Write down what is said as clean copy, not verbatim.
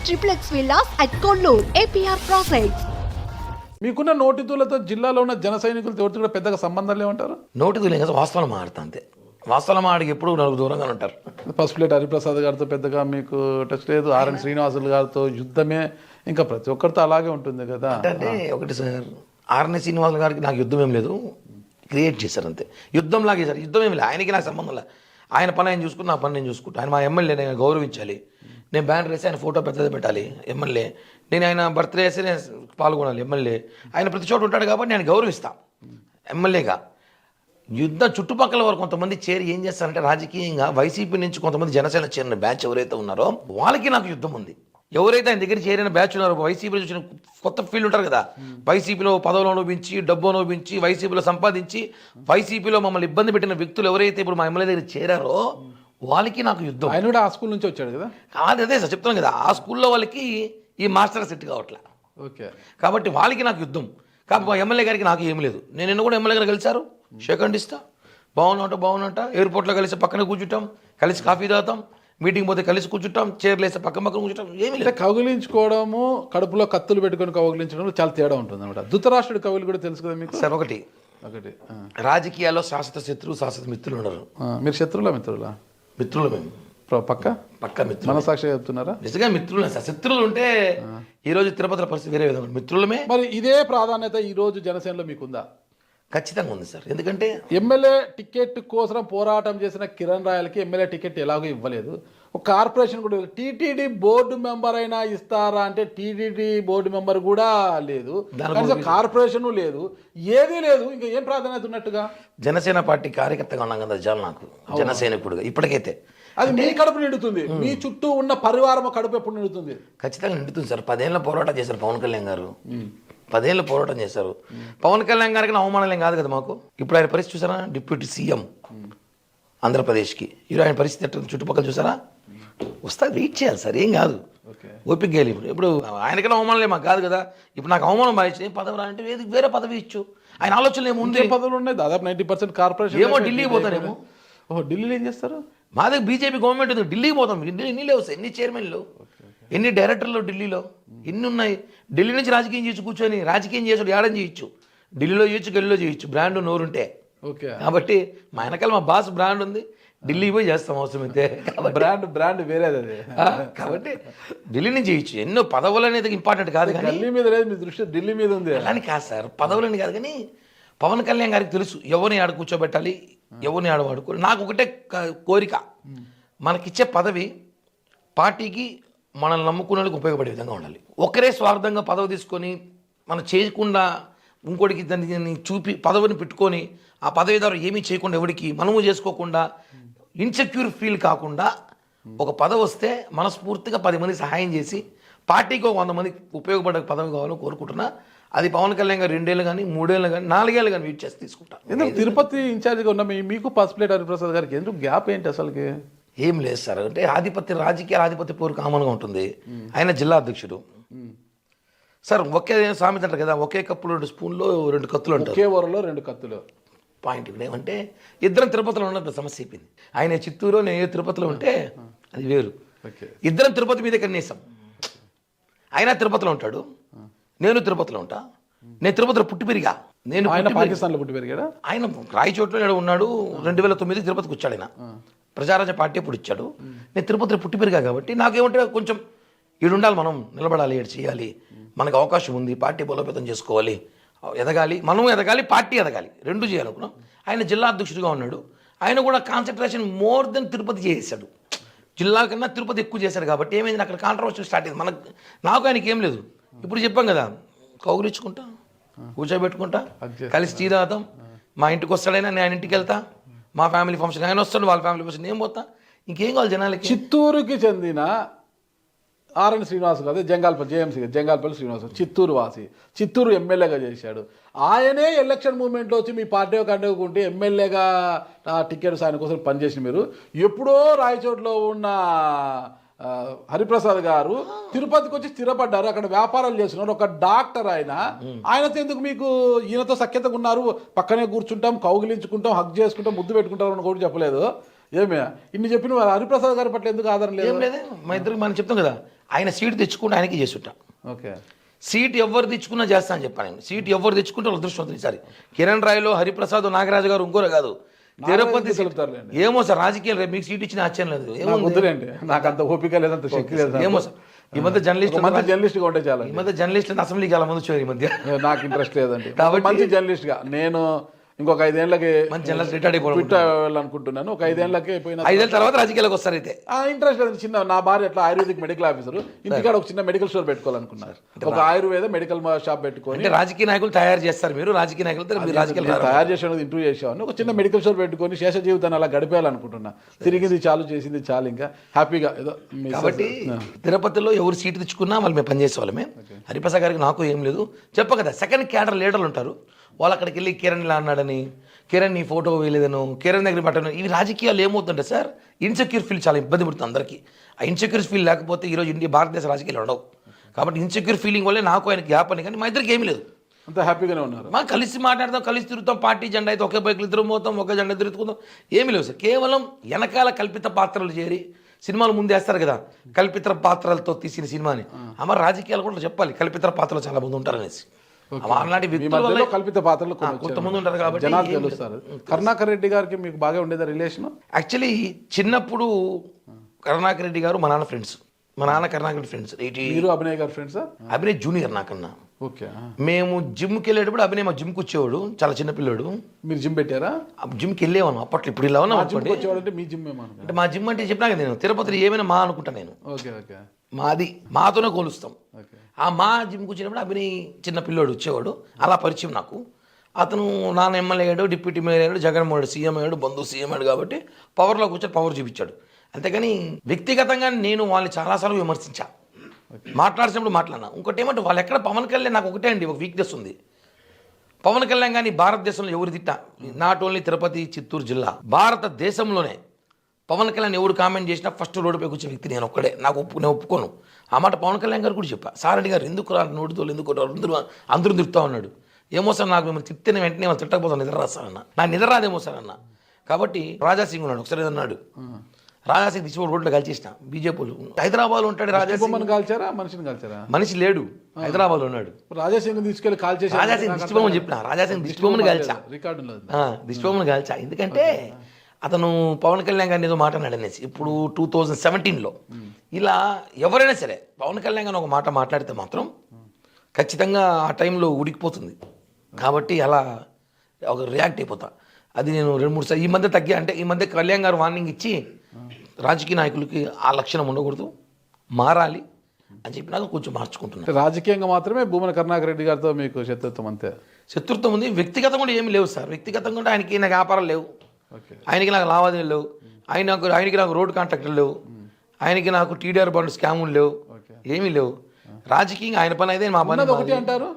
triplex villas at Kollur, APR Projects. మీకున్న నోటితులతో జిల్లాలో ఉన్న జన సైనికులతో ఎవరితో కూడా పెద్దగా సంబంధం లేవంటారు. నోటితులు కదా వాస్తవాలు మాడతా అంతే. వాస్తవాలు మాడికి ఎప్పుడు నలుగురు దూరంగా ఉంటారు. ఫస్ట్ ప్లేట్ హరిప్రసాద్ గారితో పెద్దగా మీకు టచ్ లేదు. ఆర్ఎన్ శ్రీనివాసులు గారితో యుద్ధమే, ఇంకా ప్రతి ఒక్కరితో అలాగే ఉంటుంది కదా. అంటే ఒకటి సార్, ఆర్ఎన్ శ్రీనివాసులు గారికి నాకు యుద్ధం ఏం లేదు, క్రియేట్ చేశారు అంతే. యుద్ధం లాగే సార్, యుద్ధం ఏమి లేదు. ఆయనకి నాకు సంబంధం లేదు. ఆయన పని ఆయన చూసుకుని నా పని నేను చూసుకుంటాను. ఆయన మా ఎమ్మెల్యే, నేను గౌరవించాలి. నేను బ్యానర్ వేసి ఆయన ఫోటో పెద్దది పెట్టాలి ఎమ్మెల్యే. నేను ఆయన బర్త్డే వేసి నేను పాల్గొనాలి ఎమ్మెల్యే. ఆయన ప్రతి చోట ఉంటాడు కాబట్టి నేను గౌరవిస్తాను ఎమ్మెల్యేగా. యుద్ధ చుట్టుపక్కల వరకు కొంతమంది చేరి ఏం చేస్తారంటే రాజకీయంగా వైసీపీ నుంచి కొంతమంది జనసేన చేరిన బ్యాచ్ ఎవరైతే ఉన్నారో వాళ్ళకి నాకు యుద్ధం ఉంది. ఎవరైతే ఆయన దగ్గర చేరిన బ్యాచ్ ఉన్నారో, వైసీపీలో చూసిన కొత్త ఫీల్డ్ ఉంటారు కదా, వైసీపీలో పదవులు అనుభవించి డబ్బు అనుభవించి వైసీపీలో సంపాదించి వైసీపీలో మమ్మల్ని ఇబ్బంది పెట్టిన వ్యక్తులు ఎవరైతే ఇప్పుడు మా ఎమ్మెల్యే దగ్గర చేరారో వాళ్ళకి నాకు యుద్ధం. ఆయన కూడా ఆ స్కూల్ నుంచి వచ్చాడు కదా. అదే సార్ చెప్తాను కదా, ఆ స్కూల్లో వాళ్ళకి ఈ మాస్టర్ సెట్ కావట్లే. ఓకే, కాబట్టి వాళ్ళకి నాకు యుద్ధం. కాబట్టి మా ఎమ్మెల్యే గారికి నాకు ఏం లేదు. నేను కూడా ఎమ్మెల్యే గారు కలిశారు, షేక్ హ్యాండ్ ఇస్తా, బాగున్నట్ట ఎయిర్పోర్ట్లో కలిసి పక్కన కూర్చుంటాం, కలిసి కాఫీ తాగుతాం, మీటింగ్ పోతే కలిసి కూర్చుంటాం, చైర్లు వేస్తే పక్కన కూర్చుంటాం. ఏమి లేదు. కౌగిలించుకోవడము, కడుపులో కత్తులు పెట్టుకొని కౌగిలించడం చాలా తేడా ఉంటుంది అనమాట. ధృతరాష్ట్రుడి కవులు కూడా తెలుసు కదా మీకు సార్. ఒకటి రాజకీయాల్లో శాశ్వత శత్రువు శాశ్వత మిత్రులు ఉండరు. మీరు శత్రువులా మిత్రులా? మిత్రులు మేము పక్క మిత్రులు. మనసాక్షి చెప్తున్నారా? నిజంగా మిత్రులు సార్. శత్రువులు ఉంటే ఈ రోజు తిరుపతిలో పరిస్థితి వేరే విధంగా. మిత్రులమే. మరి ఇదే ప్రాధాన్యత ఈ రోజు జనసేనలో మీకుందా? ఖచ్చితంగా ఉంది సార్. ఎందుకంటే ఎమ్మెల్యే టికెట్ కోసం పోరాటం చేసిన కిరణ్ రాయలకి ఎమ్మెల్యే టికెట్ ఎలాగో ఇవ్వలేదు. ఒక కార్పొరేషన్ కూడా టీటీడీ బోర్డు మెంబర్ అయినా ఇస్తారా అంటే టీటీడీ బోర్డు మెంబర్ కూడా లేదు, కార్పొరేషన్ లేదు, ఏదీ లేదు. ఇంకా ఏం ప్రాధాన్యత ఉన్నట్టుగా? జనసేన పార్టీ కార్యకర్తగా ఉన్నాం కదా చాలు నాకు, జనసైనికుడుగా. ఇప్పటికైతే అది మీ కడుపు నిండుతుంది, మీ చుట్టూ ఉన్న పరివారం కడుపు ఎప్పుడు నిండుతుంది? ఖచ్చితంగా నిండుతుంది సార్. 10 ఏళ్ళ పోరాటం చేశారు పవన్ కళ్యాణ్ గారు, 10 ఏళ్ళు పోరాటం చేశారు. పవన్ కళ్యాణ్ గారికి అవమానం ఏం కాదు కదా మాకు. ఇప్పుడు ఆయన పరిస్థితి చూసారా, డిప్యూటీ సీఎం ఆంధ్రప్రదేశ్కి. ఈరోజు ఆయన పరిస్థితి ఎట్లా చుట్టుపక్కల చూసారా? వస్తా, వెయిట్ చేయాలి సార్, ఏం కాదు, ఓపిక గేలి. ఇప్పుడు ఆయనకైనా అవమానం మాకు కాదు కదా. ఇప్పుడు నాకు అవమానం బాగా ఏం పదవి అంటే వేరే పదవి ఇచ్చు. ఆయన ఆలోచనలు ఏమో ఉంది. పదవులు ఉన్నాయి దాదాపు 90% కార్పొరేషన్. ఏమో ఢిల్లీకి పోతారేమో. ఢిల్లీలో ఏం చేస్తారు? మా దగ్గర బీజేపీ గవర్నమెంట్ ఉంది, ఢిల్లీకి పోతాం. ఎన్ని లేవు సార్, ఎన్ని చైర్మన్లు, ఎన్ని డైరెక్టర్లు ఢిల్లీలో ఎన్ని ఉన్నాయి. ఢిల్లీ నుంచి రాజకీయం చేయొచ్చు, కూర్చొని రాజకీయం చేసాడు ఏడని చేయొచ్చు. ఢిల్లీలో చేయొచ్చు, గల్లీలో చేయొచ్చు, బ్రాండ్ నోరుంటే. ఓకే, కాబట్టి మా వెనకాల మా బాస్ బ్రాండ్ ఉంది, ఢిల్లీ పోయి చేస్తాం అవసరం అయితే. బ్రాండ్ వేరేది అది. కాబట్టి ఢిల్లీ నుంచి చేయొచ్చు. ఎన్నో పదవులు అనేది ఇంపార్టెంట్ కాదు కానీ ఢిల్లీ మీద లేదు, మీ దృష్టి ఢిల్లీ మీద ఉంది. అలాని కాదు సార్, పదవులని కాదు కానీ పవన్ కళ్యాణ్ గారికి తెలుసు ఎవరిని ఆడ కూర్చోబెట్టాలి, ఎవరిని ఆడ వాడుకోవాలి. నాకు ఒకటే కోరిక, మనకిచ్చే పదవి పార్టీకి మనల్ని నమ్ముకునే వాళ్ళకి ఉపయోగపడే విధంగా ఉండాలి. ఒకరే స్వార్థంగా పదవి తీసుకొని మనం చేయకుండా ఇంకోటికి దాన్ని చూపి పదవిని పెట్టుకొని ఆ పదవి ద్వారా ఏమీ చేయకుండా ఎవరికి మనము చేసుకోకుండా ఇన్సెక్యూర్ ఫీల్ కాకుండా ఒక పదవి వస్తే మనస్ఫూర్తిగా 10 మంది సహాయం చేసి పార్టీకి ఒక 100 మందికి ఉపయోగపడే పదవి కావాలని కోరుకుంటున్నా. అది పవన్ కళ్యాణ్ గారు 2 ఏళ్ళు కానీ 3 ఏళ్ళు కానీ 4 ఏళ్ళు కానీ వెయిట్ చేసి తీసుకుంటాను. ఎందుకు తిరుపతి ఇన్ఛార్జిగా ఉన్న మీకు ఫస్ట్ ప్లేట్ హరిప్రసాద్ గారికి ఎందుకు గ్యాప్ ఏంటి అసలుకి? ఏం లేదు సార్, అంటే రాజకీయ ఆధిపత్య పోరు కామన్గా ఉంటుంది. ఆయన జిల్లా అధ్యక్షుడు సార్. ఒకే సామెత అంటారు కదా, ఒకే కప్పులో 2 స్పూన్లో 2 కత్తులు అంటారు. ఒకే ఊరలో 2 కత్తులు. పాయింట్ ఇక్కడ ఏమంటే ఇద్దరం తిరుపతిలో ఉన్నప్పుడు సమస్య అయిపోయింది. ఆయన చిత్తూరు, నేను తిరుపతిలో ఉంటే అది వేరు. ఇద్దరం తిరుపతి మీదే కన్నేసాం. ఆయన తిరుపతిలో ఉంటాడు, నేను తిరుపతిలో ఉంటా. నేను తిరుపతిలో పుట్టి పెరిగా. నేను పాకిస్తాన్లో పుట్టి పెరిగాడా? ఆయన రాయచోట్లో ఉన్నాడు. 2009 తిరుపతికి వచ్చాడు. ఆయన ప్రజారాజ్య పార్టీ ఇప్పుడు ఇచ్చాడు. నేను తిరుపతిలో పుట్టి పెరిగా కాబట్టి నాకేమంటే కొంచెం ఈడుండాలి, మనం నిలబడాలి, ఏడు చేయాలి, మనకు అవకాశం ఉంది, పార్టీ బలోపేతం చేసుకోవాలి, ఎదగాలి, మనం ఎదగాలి, పార్టీ ఎదగాలి, 2 చేయాలనుకున్నాం. ఆయన జిల్లా అధ్యక్షుడిగా ఉన్నాడు. ఆయన కూడా కాన్సన్ట్రేషన్ మోర్ దెన్ తిరుపతి చేశాడు. జిల్లా కన్నా తిరుపతి ఎక్కువ చేశాడు. కాబట్టి ఏమైంది, అక్కడ కాంట్రవర్సీ స్టార్ట్ అయింది. నాకు ఆయనకి ఏం లేదు. ఇప్పుడు చెప్పాం కదా, కౌగులించుకుంటా, కూర్చోబెట్టుకుంటా, కలిసి టీ తాగుతాం. మా ఇంటికి వస్తాడైనా నేను ఆయన ఇంటికి వెళ్తా. మా ఫ్యామిలీ ఫంక్షన్ ఆయన వస్తాడు, వాళ్ళ ఫ్యామిలీ ఫంక్షన్ నేను పోతా. ఇంకేం కావాలి జనాలకి? చిత్తూరుకి చెందిన ఆర్ఎన్ శ్రీనివాస్ కాదు, జేఎంసీ జంగాల్పల్లి శ్రీనివాస్, చిత్తూరు వాసి, చిత్తూరు ఎమ్మెల్యేగా చేశాడు. ఆయనే ఎలక్షన్ మూమెంట్లో వచ్చి మీ పార్టీ కంటే ఎమ్మెల్యేగా టికెట్స్ ఆయన కోసం పనిచేసిన మీరు. ఎప్పుడో రాయచోట్లో ఉన్న హరిప్రసాద్ గారు తిరుపతికి వచ్చి స్థిరపడ్డారు, అక్కడ వ్యాపారాలు చేస్తున్నారు. ఒక డాక్టర్ ఆయనతో ఎందుకు మీకు ఈయనతో సఖ్యతగా ఉన్నారు, పక్కనే కూర్చుంటాం, కౌగిలించుకుంటాం, హగ్ చేసుకుంటాం, ముద్దు పెట్టుకుంటాం అని కూడా చెప్పలేదు. ఏమే ఇన్ని చెప్పిన హరిప్రసాద్ గారి పట్ల ఎందుకు ఆధారం లేదు? ఏం లేదు, మా ఇద్దరికి మనం చెప్తాం కదా, ఆయన సీటు తెచ్చుకుంటే ఆయనకి చేసుంటా. ఓకే. సీట్ ఎవరు తెచ్చుకున్నా చేస్తా అని చెప్పాను నేను. సీట్ ఎవరు తెచ్చుకుంటే వాళ్ళ అదృష్టం ఈసారి. కిరణ్ రాయ్లో హరిప్రసాద్ నాగరాజు గారు ఇంకోరు కాదు. తిరుపతి కలుపుతారులేండి. ఏమో సార్ రాజకీయాలు రేపు మీకు సీట్ ఇచ్చిన ఆశ్చర్యం లేదు. నాకు వద్దులేండి, నాకు అంత ఓపిక లేదంత శక్తి లేదు. ఏమో సార్ ఈ మధ్య మంచి జర్నలిస్ట్ గా ఉంటే చాలా. ఈ మధ్య జర్నలిస్ట్ అసెంబ్లీకి చాలా మంది వచ్చారు ఈ మధ్య. నాకు ఇంట్రెస్ట్ లేదండి. కాబట్టి మంచి జర్నలిస్ట్ గా నేను ఇంకొక 5 ఏళ్ళకి మంచి జర్నలిస్ట్ రిటైర్డ్ వెళ్ళాలనుకుంటున్నాను. ఒక 5 ఏళ్ళకి పోయిన 5 ఏళ్ళ తర్వాత రాజకీయాలకు వస్తారు అయితే. ఇంట్రెస్ట్ లేదు. చిన్న నా భార్య ఎట్లా ఆయుర్వేదిక్ మెడికల్ ఆఫీసర్, ఇంటికాడ ఒక చిన్న మెడికల్ స్టోర్ పెట్టుకోవాలనుకున్నారు. ఒక ఆయుర్వేద మెడికల్ షాప్ పెట్టుకొని. అంటే రాజకీయ నాయకులు తయారు చేస్తారు మీరు, రాజకీయ నాయకులు మీరు రాజకీయాలు తయారు చేసాను, ఇంటర్వ్యూ చేసాను. ఒక చిన్న మెడికల్ స్టోర్ పెట్టుకొని శేష జీవితాన్ని అలా గడిపేయాలనుకుంటున్నా. తిరిగింది చాలు, చేసింది చాలు, ఇంకా హ్యాపీగా ఏదో. కాబట్టి తిరుపతిలో ఎవరు సీటు తెచ్చుకున్నా వాళ్ళు మేము పనిచేసే వాళ్ళమే. హరిప్రసాద్ గారికి నాకు ఏం లేదు. చెప్ప కదా సెకండ్ క్యాడర్ లీడర్లు ఉంటారు, వాళ్ళు అక్కడికి వెళ్ళి కిరణ్ ఇలా అన్నాడని, కిరణ్ నీ ఫోటో వేయలేదను, కిరణ్ దగ్గర పట్టను. ఇవి రాజకీయాలు ఏమవుతుంటే సార్ ఇన్సెక్యూర్ ఫీల్ చాలా ఇబ్బంది పడుతుంది అందరికీ. ఆ ఇన్సెక్యూర్ ఫీల్ లేకపోతే ఈరోజు భారతదేశ రాజకీయాలు ఉండవు. కాబట్టి ఇన్సెక్యూర్ ఫీలింగ్ వల్లే నాకు ఆయన గ్యాప్ అని, కానీ మా ఇద్దరికి ఏమీ లేదు. అంత హ్యాపీగానే ఉన్నారు. మనం కలిసి మాట్లాడతాం, కలిసి తిరుగుతాం, పార్టీ జెండా అయితే ఒకే బైక్లు ఇద్దరు పోతాం, ఒకే జెండా తిరుగుతాం, ఏమీ లేవు సార్. కేవలం వెనకాల కల్పిత పాత్రలు చేరి సినిమాలు ముందు వేస్తారు కదా, కల్పిత పాత్రలతో తీసిన సినిమాని. అమ్మ రాజకీయాలు కూడా చెప్పాలి, కల్పిత పాత్రలు చాలా మంది ఉంటారు అనేసి. అలాంటి వ్యక్తులు కల్పిత పాత్రలు కొంతమంది ఉంటారు కాబట్టి జనాలు తెలుస్తారు. కరుణాకర్ రెడ్డి గారికి మీకు బాగా ఉండేదా రిలేషన్? యాక్చువల్లీ చిన్నప్పుడు కరుణాకర్ రెడ్డి గారు మా నాన్న ఫ్రెండ్స్. మా నాన్న కరుణాకర్ రెడ్డి ఫ్రెండ్స్. మీరు అభినయ్ గారు ఫ్రెండ్స్? అభినయ్ జూనియర్ నాకన్నా. ఓకే. మేము జిమ్కి వెళ్ళేటప్పుడు అభినయ్ మా జిమ్కి వచ్చేవాడు, చాలా చిన్న పిల్లోడు. మీరు జిమ్ పెట్టారా? జిమ్కి వెళ్ళేవాను అప్పట్లో. ఇప్పుడు ఇలా ఉన్నాం అనుకోండి. వచ్చేవాడంటే మీ జిమ్ అంటే మా జిమ్ అంటే చెప్పినా కదా నేను, తిరుపతిలో ఏమైనా మా అనుకుంటా నేను. Okay okay. మాది మాతోనే కోలుస్తాం. ఆ మా జిమ్కి వచ్చినప్పుడు అభినయ్ చిన్న పిల్లోడు వచ్చేవాడు, అలా పరిచయం నాకు. అతను నాన్న ఎమ్మెల్యే అయ్యాడు, డిప్యూటీ మేయర్ అయ్యాడు, జగన్మోహన్ రెడ్డి సీఎం అయ్యాడు, బంధు సీఎం అయ్యాడు. కాబట్టి పవర్లో కూర్చొని పవర్ చూపించాడు. అంతేగాని వ్యక్తిగతంగా నేను వాళ్ళని చాలాసార్లు విమర్శించా, మాట్లాడినప్పుడు మాట్లాడినా. ఇంకోటి ఏమంటే వాళ్ళు ఎక్కడ పవన్ కళ్యాణ్ నాకు ఒకటే అండి ఒక వీక్నెస్ ఉంది. పవన్ కళ్యాణ్ కానీ భారతదేశంలో ఎవరు తిట్టా, నాట్ ఓన్లీ తిరుపతి చిత్తూరు జిల్లా, భారతదేశంలోనే పవన్ కళ్యాణ్ ఎవరు కామెంట్ చేసినా ఫస్ట్ రోడ్డుపై కూర్చొని వ్యక్తి నేను ఒక్కడే. నేను ఒప్పుకోను ఆ మాట. పవన్ కళ్యాణ్ గారు కూడా చెప్పా, సార్ అడిగారు ఎందుకు రా నోటితో ఎందుకు అందరూ తిరుగుతూ ఉన్నాడు. ఏమో సార్ నాకు మిమ్మల్ని తిట్టిన వెంటనే వాళ్ళు తిట్టకపోతాను, నిద్ర రాస్తానన్న, నాకు నిద్ర రాదేమో సార్ అన్న. కాబట్టి రాజాసింగ్ ఉన్నాడు, ఒకసారి అన్నాడు రాజాసింగ్ తీసుకోవడం రోడ్లో కలిసేసిన బీజేపీ. హైదరాబాద్ ఉంటాడు రాజాసింగ్. కాల్చారా మనిషిని కాల్చారా? మనిషి లేడు, హైదరాబాద్ లో ఉన్నాడు. రాజాసింగ్ తీసుకెళ్ళి కాల్చేసి రాజాసింగ్ దిష్టిబొమ్మని చెప్పిన, రాజాసింగ్ దిష్టిబొమ్మని కాల్చా, రికార్డులో దిష్టిబొమ్మని కాల్చా. ఎందుకంటే అతను పవన్ కళ్యాణ్ గారిని ఏదో మాట్లాడాడు అనేసి. ఇప్పుడు 2017లో ఇలా ఎవరైనా సరే పవన్ కళ్యాణ్ గారిని ఒక మాట మాట్లాడితే మాత్రం ఖచ్చితంగా ఆ టైంలో ఉడికిపోతుంది. కాబట్టి అలా ఒక రియాక్ట్ అయిపోతా. అది నేను 2-3 సార్లు ఈ మధ్య తగ్గా. అంటే ఈ మధ్య కళ్యాణ్ గారు వార్నింగ్ ఇచ్చి రాజకీయ నాయకులకి ఆ లక్షణం ఉండకూడదు, మారాలి అని చెప్పి నాకు కొంచెం మార్చుకుంటున్నాను. రాజకీయంగా మాత్రమే భూమన కరుణాకర్ రెడ్డి గారితో మీకు శత్రుత్వం అంతే? శత్రుత్వం ఉంది, వ్యక్తిగతంగా కూడా ఏమి లేవు సార్. వ్యక్తిగతంగా కూడా ఆయనకి నాకు వ్యాపారాలు లేవు, ఆయనకి నాకు లావాదేవీలు లేవు, ఆయనకి నాకు రోడ్డు కాంట్రాక్టులు లేవు, ఆయనకి నాకు టీడీఆర్ బాండ్ స్కాములు లేవు, ఏమీ లేవు. రాజకీయంగా ఆయన పని అయితే మా పని ఒకటి అంటారు.